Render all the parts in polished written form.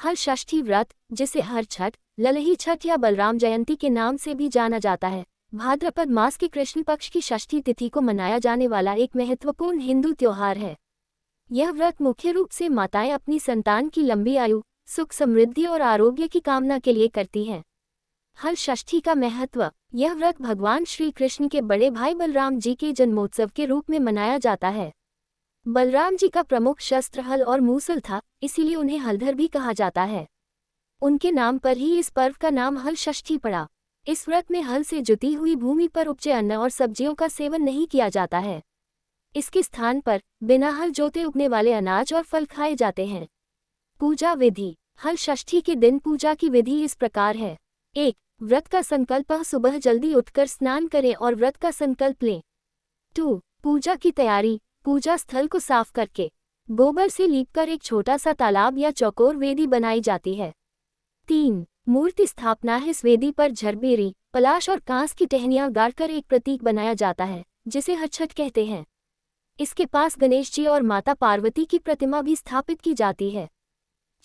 हल षष्ठी व्रत, जिसे हर छठ, ललही छठ या बलराम जयंती के नाम से भी जाना जाता है, भाद्रपद मास के कृष्ण पक्ष की षष्ठी तिथि को मनाया जाने वाला एक महत्वपूर्ण हिंदू त्योहार है। यह व्रत मुख्य रूप से माताएं अपनी संतान की लंबी आयु, सुख समृद्धि और आरोग्य की कामना के लिए करती हैं। हल षष्ठी का महत्व। यह व्रत भगवान श्री कृष्ण के बड़े भाई बलराम जी के जन्मोत्सव के रूप में मनाया जाता है। बलराम जी का प्रमुख शस्त्र हल और मूसल था, इसीलिए उन्हें हलधर भी कहा जाता है। उनके नाम पर ही इस पर्व का नाम हल षष्ठी पड़ा। इस व्रत में हल से जुती हुई भूमि पर उपजे अन्न और सब्जियों का सेवन नहीं किया जाता है। इसके स्थान पर बिना हल जोते उगने वाले अनाज और फल खाए जाते हैं। पूजा विधि। हल षष्ठी के दिन पूजा की विधि इस प्रकार है। 1. व्रत का संकल्प। सुबह जल्दी उठकर स्नान करें और व्रत का संकल्प लें। 2. पूजा की तैयारी। पूजा स्थल को साफ करके गोबर से लीपकर एक छोटा सा तालाब या चौकोर वेदी बनाई जाती है। 3. मूर्ति स्थापना। इस वेदी पर झरबेरी, पलाश और कांस की टहनियां गाड़कर एक प्रतीक बनाया जाता है, जिसे हछठ कहते हैं। इसके पास गणेश जी और माता पार्वती की प्रतिमा भी स्थापित की जाती है।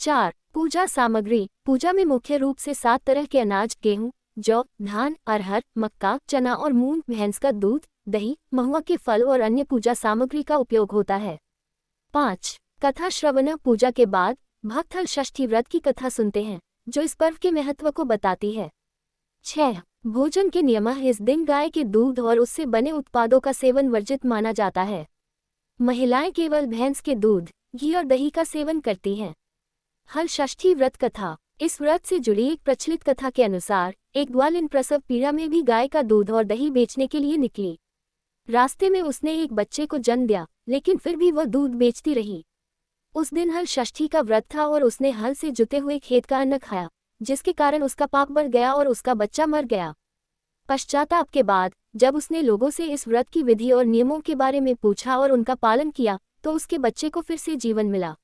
4. पूजा सामग्री। पूजा में मुख्य रूप से 7 तरह के अनाज गेहूं, जौ, धान, अरहर, मक्का, चना और मूंग, भैंस का दूध, दही, महुआ के फल और अन्य पूजा सामग्री का उपयोग होता है। 5. कथा श्रवण। पूजा के बाद भक्त हल षष्ठी व्रत की कथा सुनते हैं, जो इस पर्व के महत्व को बताती है। 6. भोजन के नियम। इस दिन गाय के दूध और उससे बने उत्पादों का सेवन वर्जित माना जाता है। महिलाएं केवल भैंस के दूध, घी और दही का सेवन करती हैं। हल षष्ठी व्रत कथा। इस व्रत से जुड़ी एक प्रचलित कथा के अनुसार एक ग्वालिन प्रसव पीड़ा में भी गाय का दूध और दही बेचने के लिए निकली। रास्ते में उसने एक बच्चे को जन्म दिया, लेकिन फिर भी वह दूध बेचती रही। उस दिन हल षष्ठी का व्रत था और उसने हल से जुते हुए खेत का अन्न खाया, जिसके कारण उसका पाप बढ़ गया और उसका बच्चा मर गया। पश्चाताप के बाद जब उसने लोगों से इस व्रत की विधि और नियमों के बारे में पूछा और उनका पालन किया, तो उसके बच्चे को फिर से जीवन मिला।